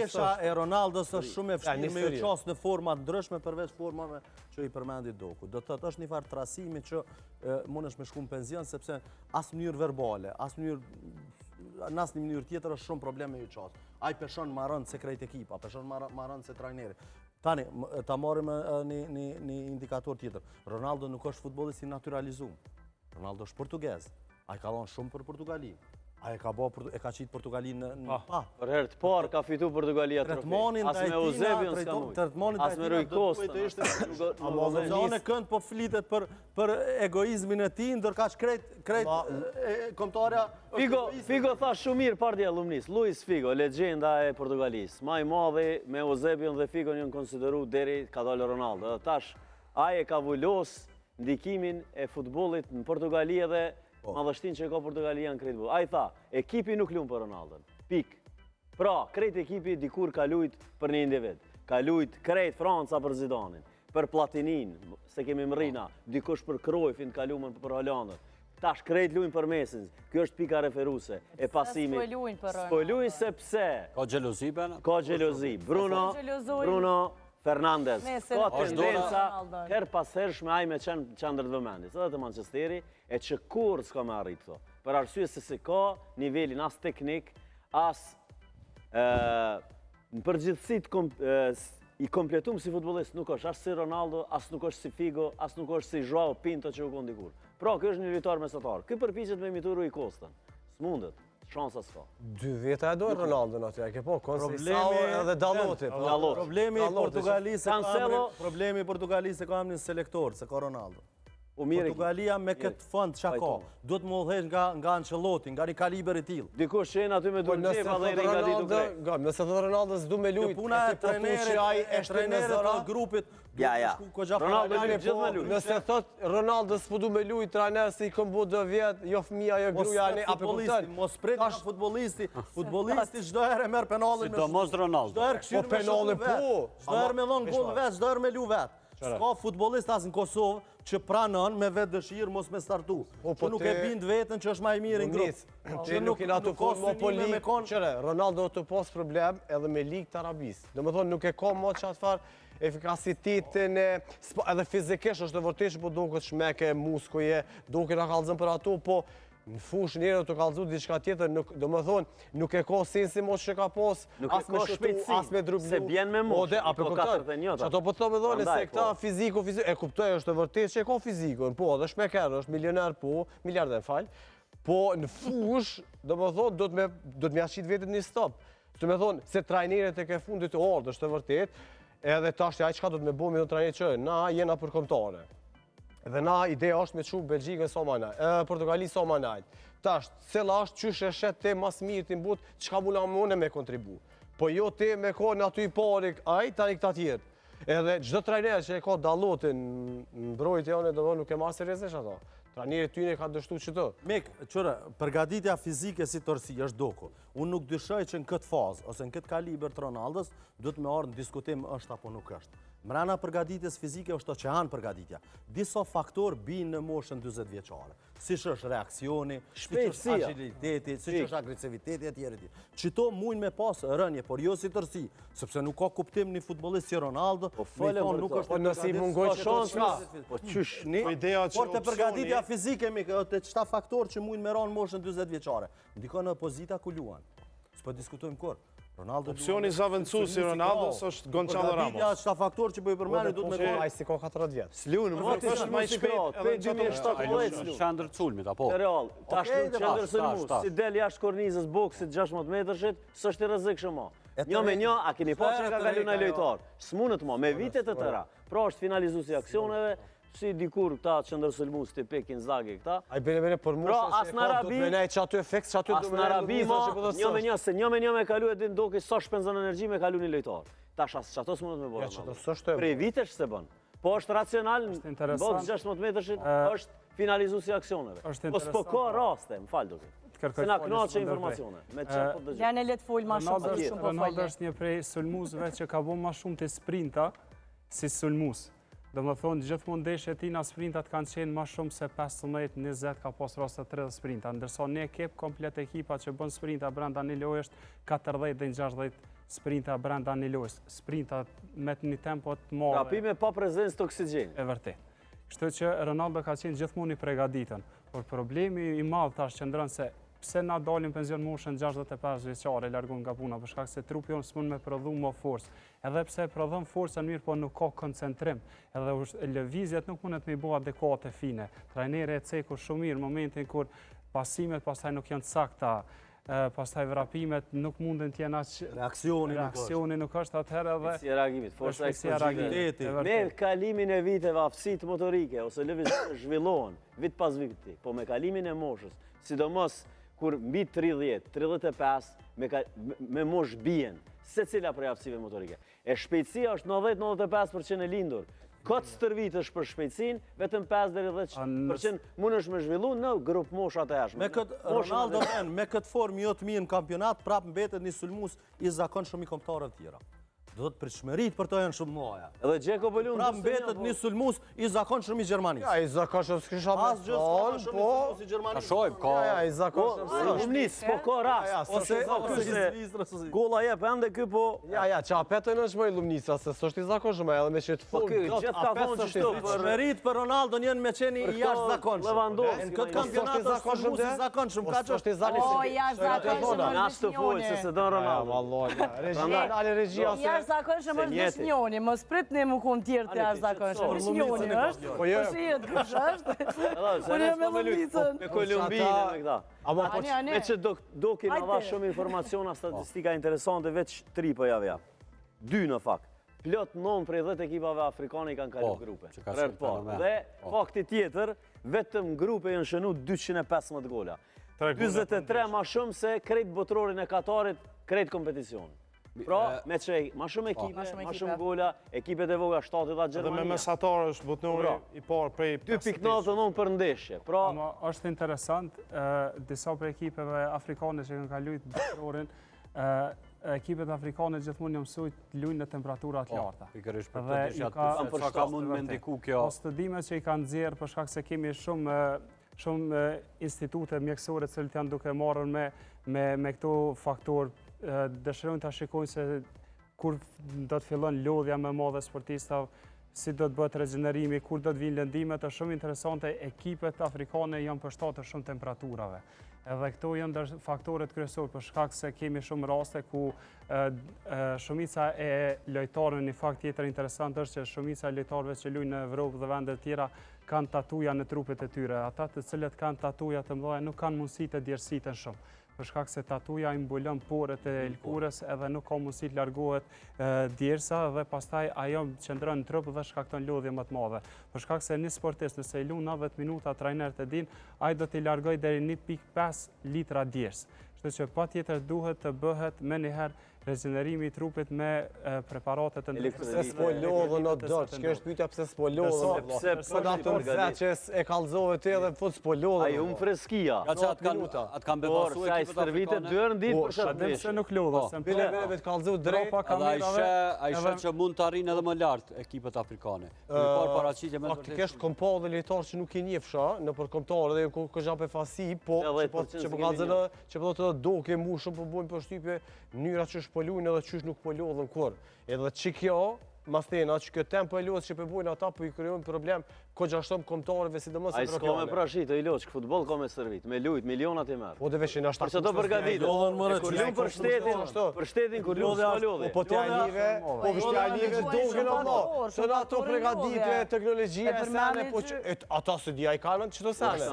Ndesha e Ronaldos është shumë e vështirë me ju qasë në format ndryshme përveç formave që i përmendit Doku. Do të thotë është një farë trasimi që mund është me shku në penzion sepse as mënyrë verbale, as mënyrë në asnjë mënyrë tjetër është shumë problem me ju qasë. Ai peshon marrën se krejt ekipa, peshon marrën se trajneri. Tani, ta marrim një indikator tjetër. Ronaldo nuk është futbollist i naturalizuar. Ronaldo është portugez. Ai ka dhënë shumë për Portugali. Ai e ka qitë Portugalinë në pa. Për herë të parë ka fitu Portugalia trofi. As me Eusebion s'ka mujt. As me Rui Costa. Amazone kënd po flitet për egoizmin e tij, ndërka krejt kombëtarja. Figo tha shumë mirë parti alumnis. Luis Figo, legjenda e Portugalisë. Më i madhi me Eusebion dhe Figo janë konsideruar deri ka dalë Ronaldo. Tash ai e ka vulos ndikimin e futbollit në Portugali dhe madhështin që e ka Portugalia në krejt bërë. A i tha, ekipi nuk lumë për Ronaldon. Pik. Pra, krejt ekipi dikur ka lujt për një individ. Ka lujt krejt Franca për Zidanin, për Platinin, se kemi mrina, dikush për Cruyffin ka lumën për Hollandën. Tash krejt lujnë për Mesin. Kjo është pika referuse e pasimit. S'po lujnë sepse. Ka gjelozi, bëna? Ka gjelozi. Bruno Fernandes, ka tendenca her pas hershme ai me qendër të vëmendjes, edhe të Manchesteri, e që kur s'ka me arrit këto. Për arsye se si ka nivelin as teknik, as në përgjithësi i kompletuar si futbollist nuk është as si Ronaldo, as nuk është si Figo, as nuk është si Joao Pinto që u kon dikur. Pra, ky është një lojtar mesatar. Ky përpiqet me imitu Rui Costën. S'mundet. Shansa s'ka. 2 veta e dojë Ronaldo në aty, ke po, Conceição edhe Daloti. Problemi i Portugalisë ka një selektor, se ka Ronaldo. Portugalia me këtë fond që ka, duhet më udhëheq nga Ancelotti, nga një kaliber i tillë. Dikush shenë aty me Durxhev dhe i rigali duke. Nëse dhe Ronaldo s'du me lujt, puna e trenerit të grupit, Ronaldo lujt gjithë me lujt. Nëse thot Ronaldo s'pu du me lujt, trajner si i këmbu 2 vjet, jo fëmija, jo gruja, apo kupton. Mos prit nga futbollisti çdo herë merr penallin me. Sidomos Ronaldo. Çdo herë këshir me penallin po. Çdo herë me dhon gol vet, çdo herë me lu vet. S'ka futbollist as në Kosovë që pranon me vetë dëshirë mos me startu. Që nuk e bind vetën që është ma i mirë në grupë. Që nuk i natu kohë po ligë. Qëre, Ronaldo të pos problem edhe me ligë të Arabisë. Dhe më thonë nuk e ka mo që atë farë efikasitetin edhe fizikisht është të vërtesh po do këtë shmeke, muskoje, do këtë a kalëzën për ato, po në fush njërë të kalëzu diçka tjetër, do më thonë, nuk e ka sensi mos që ka pos, as me shëtu, as me drublu. Se bjen me mosh, i po 41. Që ato po të thome dhone, se këta fiziku, e kuptoj është të vërtet që e ka fizikun, po, dhe shmeker është milioner, po, miliarder falj, po në fush, do më thonë, do të me ashqit vetët një stop. Do me thonë, se trajneret e ke fundit të ordë është të vërtet, edhe tash qka do të me bo me do trajneret që, na jena përkombëtare. Dhe na ideja është me që Belgjikën sa ma najt, Portugali sa ma najt. Tash, cëla është qysh e shet te mas mirë të mbut, qka mula mëne me kontribu. Po jo te me ko në aty i parik, aj, tani këta tjertë. Edhe gjdo trajner që e ka dalotin në mbrojt e one, do nuk e marë seriosisht ato. Trajneri tyne ka dështu që të. Mek, qëre, përgatitja fizike si tërsi është Doku. Unë nuk dyshoj që në këtë fazë, ose në këtë kaliber të Ronaldos, duhet me arë në diskutim është apo nuk është. Mrena përgatitjes fizike është të që hanë përgatitja. Disa faktor binë në moshën 20 vjeqare. Si që është reakcioni, si që është agiliteti, si që është agresiviteti e tjere. Qito mujnë me pasë rënje, por jo si tërsi, sepse nuk ka kuptim një futbolist si Ronaldo, me i thonë nuk është por të përgatitja fizike, të qëta faktor që mujnë me ranë moshën 20 vjeqare. Ndiko në opozita ku luan. S'po diskutojmë kur. Opcioni zavëncu si Ronaldo është Gonçalo Ramos. Përgatitja qëta faktor që po i përmeni du të me kohë. Ajë si ko 40 vjetë. S'lunë, më të është maj shpejt, pe 2017 s'lunë. Qendër Culmit, apo? Në real, tash në qendër Sulmus, si del jashtë kornizës boksit 16 metrëshit, s'është i rëzik shumë. Një me një, a keni pa që ka kalu në lojtar. S'munët ma, me vitet të tëra. Pra është finalizu si aksioneve, si dikur këta qëndër Sulmus të Pekin Zagi këta. A i bene për mu që e ka, do të menaj që aty efekt, që aty do menaj një me një, se një me një me kalu e din doke sa shpenzën energji me kalu një lojtar. Tash asë që ato s'munët me bërë. Prej vitesh se bën. Po është racional, në bokës 16 metrëshit, është finalizu si aksioneve. Po s'po ka raste, më falë duke. Se na knaqë informacione. Janë e letë folë ma shumë për shumë po folë. Ronaldo është një prej sulmuzve që ka bo ma shumë të sprinta si sulmuz. Do më thonë, gjithmonë ndeshje e tina sprintat kanë qenë ma shumë se 15-20 ka pas raste 30 sprinta. Ndërsa ne kep komplet ekipa që bën sprinta brenda një lojë është 40 dhe 60 sprinta brenda një lojës, sprinta me një tempo të madhe. Vrapime pa prezencë të oksigjenit. E vërtet. Kështu që Ronaldo ka qenë gjithmonë i përgatitën, por problemi i madh tash qëndron se pse na dalim penzion moshën 65 vjeçare largon nga puna për shkak se trupi jonë s'mund me prodhu më forcë. Edhe pse prodhon forcën mirë, po nuk ka koncentrim. Edhe lëvizjet nuk mundet me i bëu adekuate fine. Trajneri e cekur shumë mirë momentin kur pasimet pastaj nuk janë sakta, pastaj vrapimet nuk munden të jenë aq reaksioni nuk është atëherë edhe Si reagimit, forca eksploziviteti. Me kalimin e viteve aftësitë motorike ose lëvizjet zhvillohen vit pas viti, po me kalimin e moshës, sidomos kur mbi 30, 35 me mosh bien, secila prej aftësive motorike. E shpejtësia është 90-95% e lindur. Këtë stërvitësh për shpejtësin, vetëm 5-10% mund është me zhvillu në grup moshat e ashme. Me këtë Ronaldo me këtë formë jo të mirë në kampionat, prapë mbetet një sulmues i zakonshëm i kombëtarëve të tjera. Do të pritshmërit për to janë shumë mëdha. Edhe Dzeko po luan. Pra mbetet një sulmues i zakonshëm i Gjermanisë. Ja, i zakonshëm s'kisha me thonë, po... i Gjermanisë. Ta shojmë, ka... Ja, i zakonshëm Lumnis, po ka rast. Ose golla jep ende ky po... Ja, që apetën është më i Lumnisa, se s'është i zakonshëm, edhe me që të Po ky full, gjithë ka thonë që shto për... Pritshmërit për Ronaldo janë me qenë i jashtëzakonshëm. Lewandowski. Në këtë kampionat është sulmues i zakonshëm, ka që është i zakonshëm. O, jashtëzakonshëm Nas të folë se se don Ronaldo. Jashtëzakonshëm është Dëshnjoni, mos pritni mu kun tjerë të jashtëzakonshëm. Dëshnjoni është, po shihet kush është. Unë jam me Lumnicën. Me Kolumbinë me këta. Me që doki në dha shumë informaciona, statistika interesante, veç 3 po javë. 2 në fakt. Plot 9 prej 10 ekipave afrikane i kanë kalu grupe. Dhe fakti tjetër, vetëm grupe janë shënu 215 gola. 23 ma shumë se krejt botrorin e Katarit, krejt kompeticion. Pra, me që ma shumë ekipe, ma shumë gola, ekipet e voga 7 dhe Gjermania. Dhe me mesatar është botnori i parë prej 2.99 për ndeshje. Pra, është interesant, disa për ekipeve afrikane që kanë kalujt botrorin, ekipet afrikane gjithmonë janë mësuar të luajnë në temperatura të larta. Pikërisht për të disha ka mund me ndiku kjo. Po studimet që i kanë nxjerrë për shkak se kemi shumë institute mjekësore të cilët janë duke marrë me këto faktorë, dëshirojnë ta shikojnë se kur do të fillon lodhja më e madhe sportistave, si do të bëhet regenerimi, kur do të vinë lëndimet, është shumë interesante, ekipet afrikane janë përshtatur shumë temperaturave. Edhe këto janë faktorët kryesorë për shkak se kemi shumë raste ku shumica e lojtarëve, një fakt tjetër interesant është që shumica e lojtarëve që luajnë në Evropë dhe vende të tjera kanë tatuja në trupet e tyre. Ata të cilët kanë tatuja të mëdha nuk kanë mundësi të djersiten shumë. Për shkak se tatuja i mbulon porët e lëkurës edhe nuk ka mundësi të largohet djersa dhe pastaj ajo qëndron në trup dhe shkakton lodhje më të madhe. Për shkak se një sportist nëse i luan 90 minuta trajnerët e din, ai do t'i largojë deri 1.5 litra djers. Kështu që patjetër duhet të bëhet më njëherë regenerimi i trupit me preparate të ndryshme. Pse s'po lodhën o dot, ç'ka është pyetja pse s'po lodhën? Pse ato që e kallzove ti edhe fut s'po lodhën. Ai freskia. Ja që atë kanë bevasu ekipet afrikane. 2 herë ditë për shkak se nuk lodhen. Bile të kallzu drejt. Ai shet që mund të arrijnë edhe më lart ekipet afrikane. Por paraqitje me vërtet. Faktikisht kompa dhe lojtar që nuk i njefsha nëpër kombëtar dhe ku janë fasi, po që po kallzën që po të duke mushën po bojnë përshtypje mënyra që po luajnë edhe çysh nuk po lodhen kur. Edhe kjo mastena që kjo tempo e lodhës që po bojnë ata po i krijojnë problem kogjashtom kombëtarëve sidomos Ai s'ka me prashit, ai loç futboll ka me servit, me lut milionat i merr. Po dhe veshin ashtu. Për çdo përgatit. Kur luan për shtetin, kur luan s'ka lodhje. Po ti anive, po vështirënive duken Allah. Son ato përgatitje teknologjia e sane, po ata se di ai kanë çdo sane.